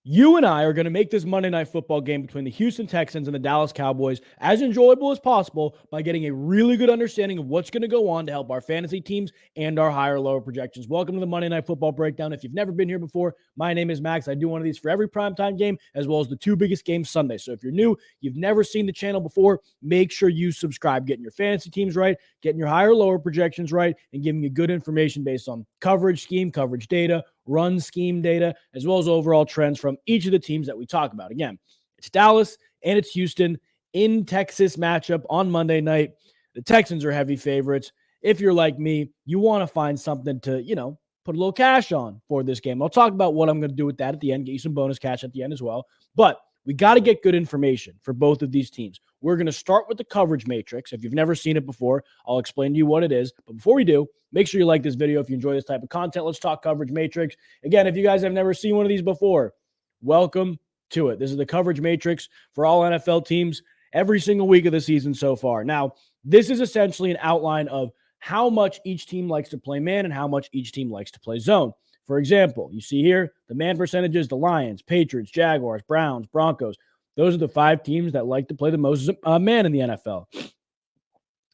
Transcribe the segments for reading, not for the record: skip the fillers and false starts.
You and I are going to make this Monday Night Football game between the Houston Texans and the Dallas Cowboys as enjoyable as possible by getting a really good understanding of what's going to go on to help our fantasy teams and our higher-lower projections. Welcome to the Monday Night Football Breakdown. If you've never been here before, my name is Max. I do one of these for every primetime game as well as the two biggest games Sunday. So if you're new, you've never seen the channel before, make sure you subscribe. Getting your fantasy teams right, getting your higher-lower projections right, and giving you good information based on coverage scheme, coverage data, run scheme data, as well as overall trends from each of the teams that we talk about. Again, it's Dallas and it's Houston in Texas matchup on Monday night. The Texans are heavy favorites. If you're like me, you want to find something to, put a little cash on for this game. I'll talk about what I'm going to do with that at the end, get you some bonus cash at the end as well. But we got to get good information for both of these teams. We're going to start with the coverage matrix. If you've never seen it before, I'll explain to you what it is. But before we do, make sure you like this video if you enjoy this type of content. Let's talk coverage matrix. Again, if you guys have never seen one of these before, welcome to it. This is the coverage matrix for all NFL teams every single week of the season so far. Now, this is essentially an outline of how much each team likes to play man and how much each team likes to play zone. For example, you see here the man percentages, the Lions, Patriots, Jaguars, Browns, Broncos. Those are the 5 teams that like to play the most man in the NFL.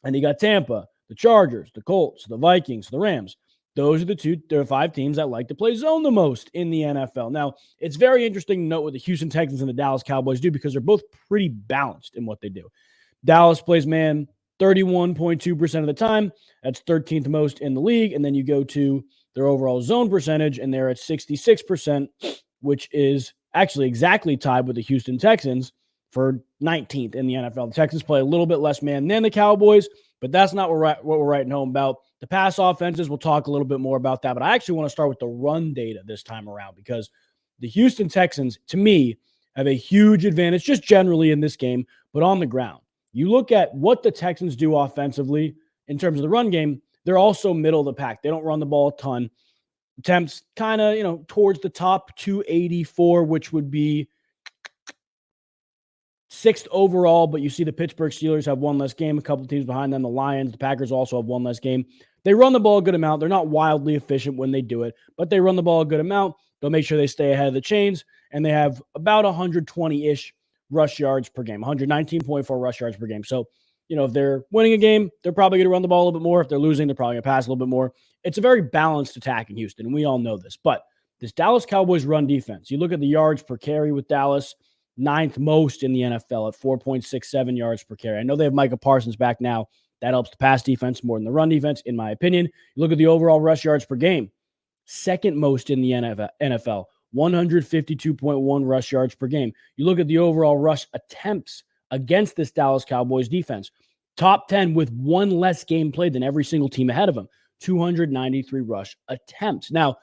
And you got Tampa, the Chargers, the Colts, the Vikings, the Rams. Those are the 5 teams that like to play zone the most in the NFL. Now, it's very interesting to note what the Houston Texans and the Dallas Cowboys do because they're both pretty balanced in what they do. Dallas plays man 31.2% of the time. That's 13th most in the league. And then you go to their overall zone percentage, and they're at 66%, which is actually exactly tied with the Houston Texans for 19th in the NFL. The Texans play a little bit less man than the Cowboys, but that's not what we're writing home about. The pass offenses, we'll talk a little bit more about that, but I actually want to start with the run data this time around because the Houston Texans, to me, have a huge advantage just generally in this game, but on the ground. You look at what the Texans do offensively in terms of the run game, they're also middle of the pack. They don't run the ball a ton. Attempts kind of, towards the top 284, which would be 6th overall, but you see the Pittsburgh Steelers have one less game, a couple of teams behind them. The Lions, the Packers also have one less game. They run the ball a good amount. They're not wildly efficient when they do it, but they run the ball a good amount. They'll make sure they stay ahead of the chains, and they have about 120-ish rush yards per game, 119.4 rush yards per game. So, if they're winning a game, they're probably going to run the ball a little bit more. If they're losing, they're probably going to pass a little bit more. It's a very balanced attack in Houston, and we all know this. But this Dallas Cowboys run defense, you look at the yards per carry with Dallas, 9th most in the NFL at 4.67 yards per carry. I know they have Micah Parsons back now. That helps the pass defense more than the run defense, in my opinion. You look at the overall rush yards per game, 2nd most in the NFL, 152.1 rush yards per game. You look at the overall rush attempts against this Dallas Cowboys defense, top 10 with one less game played than every single team ahead of them, 293 rush attempts. Now,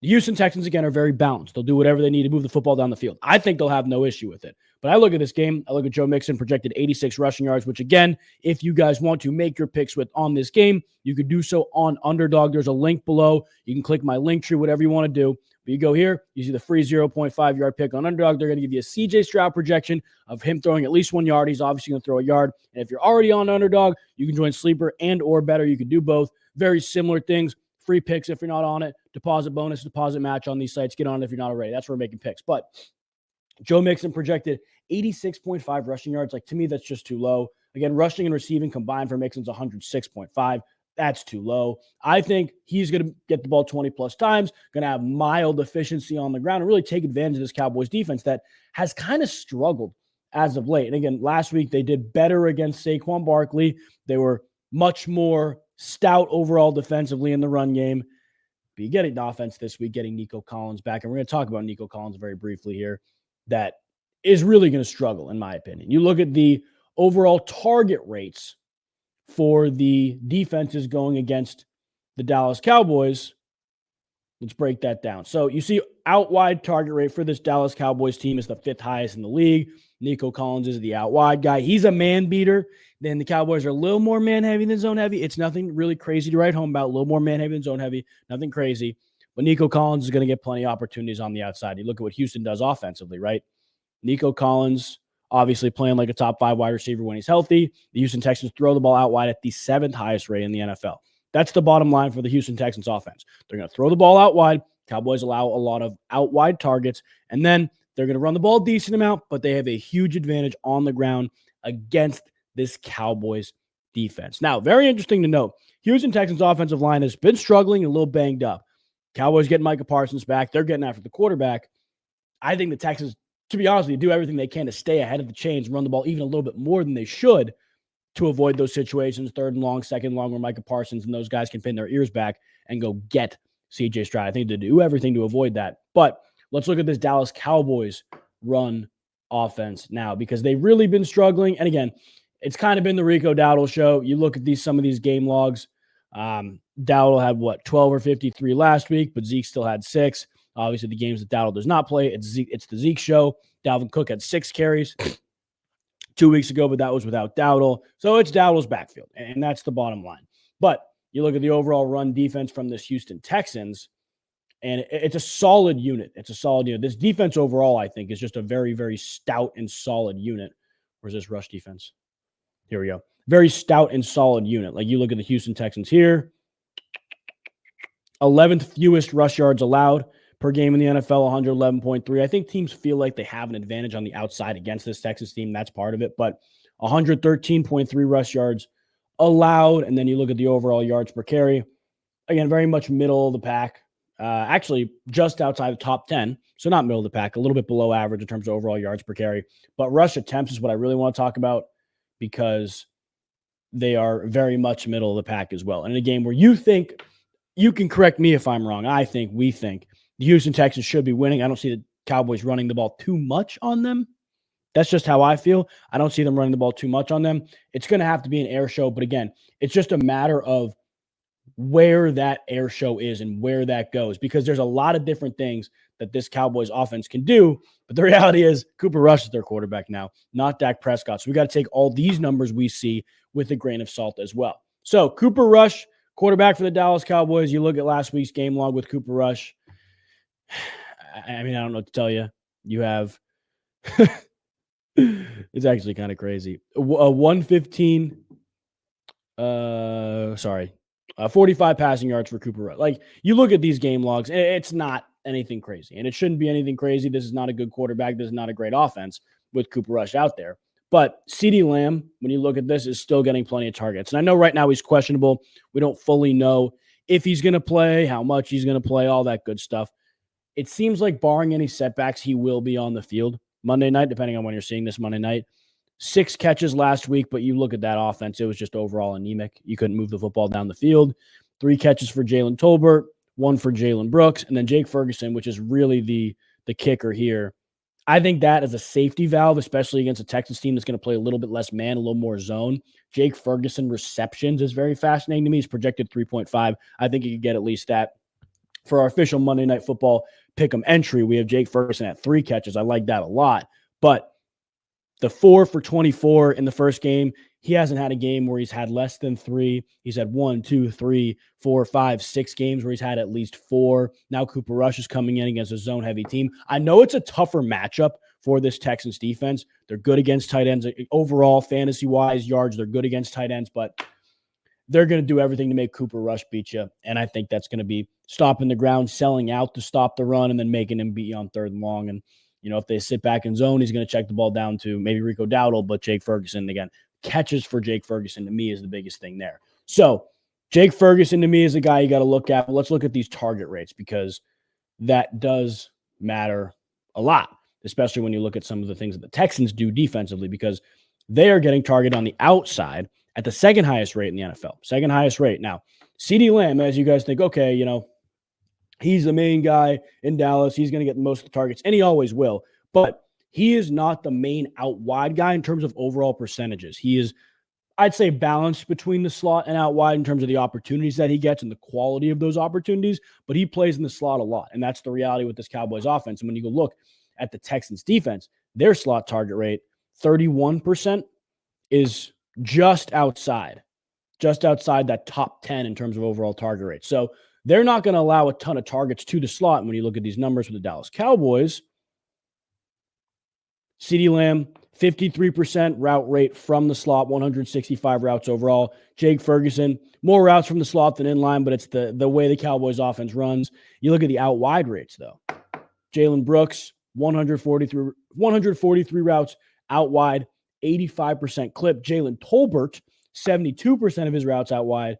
the Houston Texans, again, are very balanced. They'll do whatever they need to move the football down the field. I think they'll have no issue with it. But I look at this game, I look at Joe Mixon projected 86 rushing yards, which, again, if you guys want to make your picks on this game, you could do so on Underdog. There's a link below. You can click my link tree, whatever you want to do. But you go here, you see the free 0.5 yard pick on Underdog. They're going to give you a CJ Stroud projection of him throwing at least 1 yard. He's obviously going to throw a yard. And if you're already on Underdog, you can join Sleeper and or Better. You can do both. Very similar things. Free picks if you're not on it. Deposit bonus, deposit match on these sites. Get on it if you're not already. That's where we're making picks. But Joe Mixon projected 86.5 rushing yards. To me, that's just too low. Again, rushing and receiving combined for Mixon's 106.5. That's too low. I think he's going to get the ball 20-plus times, going to have mild efficiency on the ground, and really take advantage of this Cowboys defense that has kind of struggled as of late. And again, last week they did better against Saquon Barkley. They were much more stout overall defensively in the run game. But you get an offense this week, getting Nico Collins back. And we're going to talk about Nico Collins very briefly here. That is really going to struggle, in my opinion. You look at the overall target rates for the defenses going against the Dallas Cowboys. Let's break that down. So you see out wide target rate for this Dallas Cowboys team is the 5th highest in the league. Nico Collins is the out wide guy. He's a man beater. Then the Cowboys are a little more man heavy than zone heavy. It's nothing really crazy to write home about. A little more man heavy than zone heavy. Nothing crazy. But Nico Collins is going to get plenty of opportunities on the outside. You look at what Houston does offensively, right? Nico Collins obviously playing like a top 5 wide receiver when he's healthy. The Houston Texans throw the ball out wide at the 7th highest rate in the NFL. That's the bottom line for the Houston Texans offense. They're going to throw the ball out wide. Cowboys allow a lot of out wide targets. And then They're going to run the ball a decent amount, but they have a huge advantage on the ground against this Cowboys defense. Now, very interesting to note, Houston Texans offensive line has been struggling and a little banged up. Cowboys getting Micah Parsons back. They're getting after the quarterback. I think the Texans, to be honest with you, do everything they can to stay ahead of the chains, run the ball even a little bit more than they should to avoid those situations, third and long, second long, where Micah Parsons and those guys can pin their ears back and go get C.J. Stroud. I think they do everything to avoid that. But let's look at this Dallas Cowboys run offense now, because they've really been struggling. And again, it's kind of been the Rico Dowdle show. You look at some of these game logs. Dowdle had 12 or 53 last week, but Zeke still had 6. Obviously, the games that Dowdle does not play, it's the Zeke show. Dalvin Cook had 6 carries 2 weeks ago, but that was without Dowdle. So it's Dowdle's backfield, and that's the bottom line. But you look at the overall run defense from this Houston Texans, and it's a solid unit. It's a solid unit. This defense overall, I think, is just a very, very stout and solid unit. Where's this rush defense? Here we go. Very stout and solid unit. Like, you look at the Houston Texans here, 11th fewest rush yards allowed per game in the NFL, 111.3. I think teams feel like they have an advantage on the outside against this Texas team. That's part of it. But 113.3 rush yards allowed. And then you look at the overall yards per carry. Again, very much middle of the pack. Actually, just outside the top 10. So not middle of the pack, a little bit below average in terms of overall yards per carry. But rush attempts is what I really want to talk about, because they are very much middle of the pack as well. And in a game where you think, you can correct me if I'm wrong, we think the Houston Texans should be winning. I don't see the Cowboys running the ball too much on them. That's just how I feel. I don't see them running the ball too much on them. It's going to have to be an air show. But again, it's just a matter of where that air show is and where that goes, because there's a lot of different things that this Cowboys offense can do. But the reality is Cooper Rush is their quarterback now, not Dak Prescott. So we got to take all these numbers we see with a grain of salt as well. So Cooper Rush, quarterback for the Dallas Cowboys. You look at last week's game log with Cooper Rush. I mean, I don't know what to tell you. You have it's actually kind of crazy. 45 passing yards for Cooper Rush. Like, you look at these game logs, it's not anything crazy, and it shouldn't be anything crazy. This is not a good quarterback. This is not a great offense with Cooper Rush out there. But CeeDee Lamb, when you look at this, is still getting plenty of targets. And I know right now he's questionable. We don't fully know if he's going to play, how much he's going to play, all that good stuff. It seems like, barring any setbacks, he will be on the field Monday night, depending on when you're seeing this Monday night. 6 catches last week, but you look at that offense, it was just overall anemic. You couldn't move the football down the field. 3 catches for Jalen Tolbert, 1 for Jalen Brooks, and then Jake Ferguson, which is really the kicker here. I think that as a safety valve, especially against a Texans team that's going to play a little bit less man, a little more zone. Jake Ferguson receptions is very fascinating to me. He's projected 3.5. I think you could get at least that. For our official Monday Night Football pick'em entry, we have Jake Ferguson at 3 catches. I like that a lot. But the 4 for 24 in the first game, he hasn't had a game where he's had less than 3. He's had 1, 2, 3, 4, 5, 6 games where he's had at least 4. Now Cooper Rush is coming in against a zone-heavy team. I know it's a tougher matchup for this Texans defense. They're good against tight ends. Overall, fantasy-wise, yards, they're good against tight ends, but they're going to do everything to make Cooper Rush beat you. And I think that's going to be stopping the ground, selling out to stop the run, and then making him beat you on 3rd and long. And, if they sit back in zone, he's going to check the ball down to maybe Rico Dowdle, but Jake Ferguson, again, catches for Jake Ferguson to me is the biggest thing there. So Jake Ferguson to me is a guy you got to look at. But let's look at these target rates, because that does matter a lot, especially when you look at some of the things that the Texans do defensively, because they are getting targeted on the outside at the 2nd highest rate in the NFL. 2nd highest rate. Now, CeeDee Lamb, as you guys think, okay, he's the main guy in Dallas. He's going to get most of the targets, and he always will. But he is not the main out wide guy in terms of overall percentages. He is, I'd say, balanced between the slot and out wide in terms of the opportunities that he gets and the quality of those opportunities, but he plays in the slot a lot. And that's the reality with this Cowboys offense. And when you go look at the Texans defense, their slot target rate, 31%, is just outside that top 10 in terms of overall target rate. So they're not going to allow a ton of targets to the slot. And when you look at these numbers for the Dallas Cowboys, CeeDee Lamb, 53% route rate from the slot, 165 routes overall. Jake Ferguson, more routes from the slot than inline, but it's the way the Cowboys offense runs. You look at the out wide rates, though. Jalen Brooks, 143 routes out wide, 85% clip. Jalen Tolbert, 72% of his routes out wide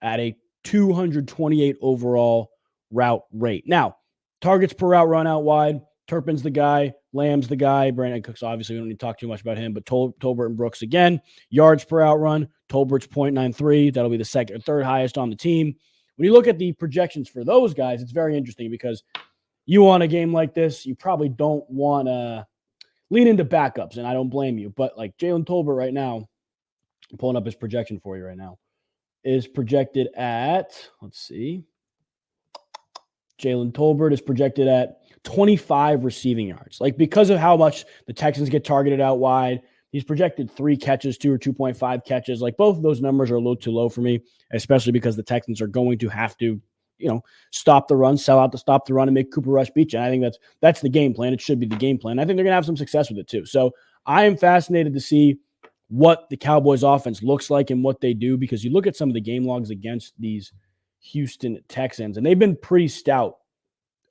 at a 228 overall route rate. Now, targets per route run out wide. Turpin's the guy. Lamb's the guy. Brandon Cooks, obviously, we don't need to talk too much about him, but Tolbert and Brooks again. Yards per out run. Tolbert's 0.93. That'll be the second or third highest on the team. When you look at the projections for those guys, it's very interesting because you want a game like this, you probably don't want to lean into backups, and I don't blame you. But like Jalen Tolbert right now, I'm pulling up his projection for you right now, is projected at, let's see. Jalen Tolbert is projected at 25 receiving yards. Like because of how much the Texans get targeted out wide, he's projected 3 catches, 2 or 2.5 catches. Like both of those numbers are a little too low for me, especially because the Texans are going to have to, stop the run, sell out to stop the run, and make Cooper Rush beat you. And I think that's the game plan. It should be the game plan. I think they're going to have some success with it too. So I am fascinated to see what the Cowboys offense looks like and what they do, because you look at some of the game logs against these Houston Texans, and they've been pretty stout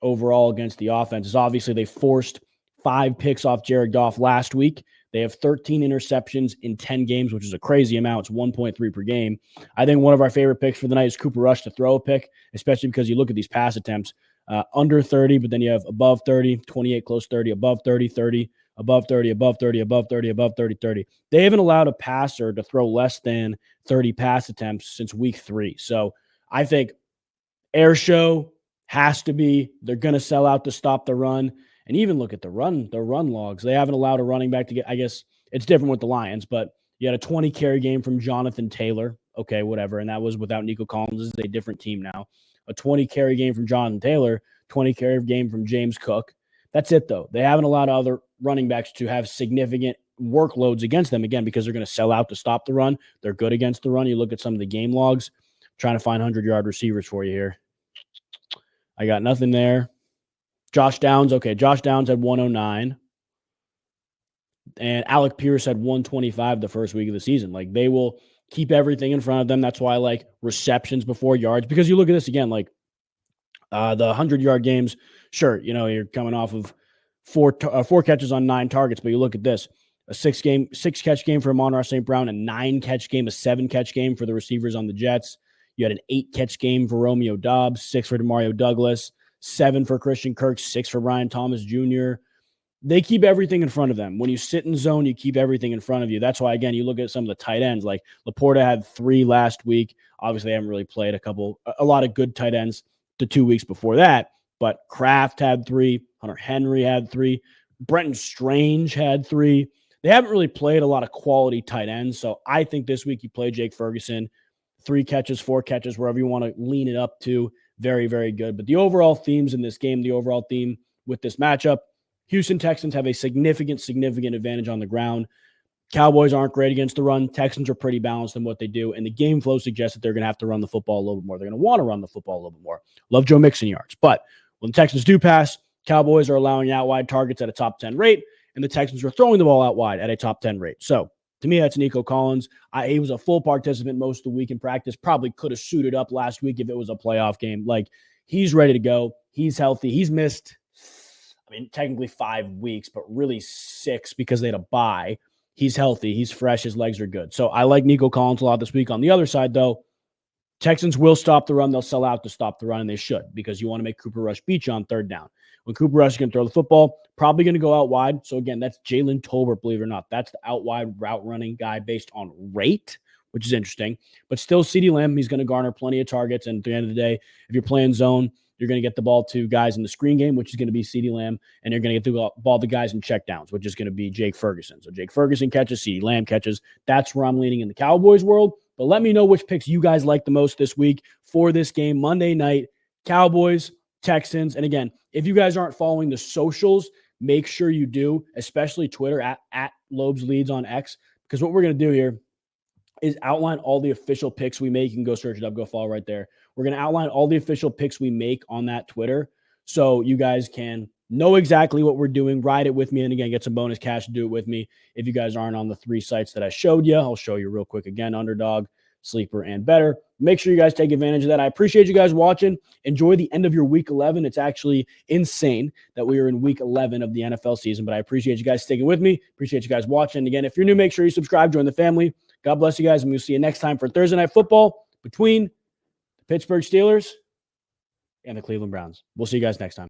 overall against the offenses. Obviously, they forced 5 picks off Jared Goff last week. They have 13 interceptions in 10 games, which is a crazy amount. It's 1.3 per game. I think one of our favorite picks for the night is Cooper Rush to throw a pick, especially because you look at these pass attempts, under 30, but then you have above 30, 28, close 30, above 30, 30, above 30, above 30, above 30, above 30, 30. They haven't allowed a passer to throw less than 30 pass attempts since week 3. So I think air show has to be, they're going to sell out to stop the run. And even look at the run logs. They haven't allowed a running back to get, I guess it's different with the Lions, but you had a 20 carry game from Jonathan Taylor. Okay, whatever. And that was without Nico Collins. This is a different team now. A 20 carry game from Jonathan Taylor, 20 carry game from James Cook. That's it, though. They haven't allowed other running backs to have significant workloads against them, again, because they're going to sell out to stop the run. They're good against the run. You look at some of the game logs. I'm trying to find 100-yard receivers for you here. I got nothing there. Josh Downs, okay. Josh Downs had 109. And Alec Pierce had 125 the first week of the season. Like, they will keep everything in front of them. That's why I like receptions before yards. Because you look at this again, like the 100-yard games, sure, you're coming off of four catches on 9 targets. But you look at this, a 6-catch game for Amon-Ra St. Brown, a 9-catch game, a 7-catch game for the receivers on the Jets. You had an 8-catch game for Romeo Doubs, 6 for Demario Douglas, 7 for Christian Kirk, 6 for Brian Thomas Jr. They keep everything in front of them. When you sit in zone, you keep everything in front of you. That's why, again, you look at some of the tight ends. Like Laporta had 3 last week. Obviously, they haven't really played a lot of good tight ends the 2 weeks before that. But Kraft had 3. Hunter Henry had 3. Brenton Strange had 3. They haven't really played a lot of quality tight ends. So I think this week you play Jake Ferguson. 3 catches, 4 catches, wherever you want to lean it up to. Very, very good. But the overall themes in this game, the overall theme with this matchup, Houston Texans have a significant advantage on the ground. Cowboys aren't great against the run. Texans are pretty balanced in what they do. And the game flow suggests that they're going to have to run the football a little bit more. They're going to want to run the football a little bit more. Love Joe Mixon yards. But when the Texans do pass, Cowboys are allowing out wide targets at a top 10 rate, and the Texans are throwing the ball out wide at a top 10 rate. So to me, that's Nico Collins. He was a full participant most of the week in practice. Probably could have suited up last week if it was a playoff game. Like, he's ready to go. He's healthy. He's missed, technically 5 weeks, but really 6 because they had a bye. He's healthy. He's fresh. His legs are good. So I like Nico Collins a lot this week. On the other side, though, Texans will stop the run. They'll sell out to stop the run, and they should, because you want to make Cooper Rush beat you on 3rd down. When Cooper Rush is going to throw the football, probably going to go out wide. So, again, that's Jalen Tolbert, believe it or not. That's the out wide route running guy based on rate, which is interesting. But still, CeeDee Lamb, he's going to garner plenty of targets. And at the end of the day, if you're playing zone, you're going to get the ball to guys in the screen game, which is going to be CeeDee Lamb, and you're going to get the ball to guys in checkdowns, which is going to be Jake Ferguson. So Jake Ferguson catches, CeeDee Lamb catches. That's where I'm leaning in the Cowboys world. But let me know which picks you guys like the most this week for this game, Monday night, Cowboys, Texans. And again, if you guys aren't following the socials, make sure you do, especially Twitter at Loeb's Leads on X, because what we're going to do here is outline all the official picks we make. You can go search it up, go follow right there. We're going to outline all the official picks we make on that Twitter, so you guys can know exactly what we're doing, ride it with me, and again, get some bonus cash to do it with me. If you guys aren't on the 3 sites that I showed you, I'll show you real quick again. Underdog, sleeper, and better. Make sure you guys take advantage of that. I appreciate you guys watching. Enjoy the end of your week 11. It's actually insane that we are in week 11 of the NFL season, but I appreciate you guys sticking with me. Appreciate you guys watching. Again, if you're new, make sure you subscribe, join the family. God bless you guys, and we'll see you next time for Thursday Night Football between the Pittsburgh Steelers and the Cleveland Browns. We'll see you guys next time.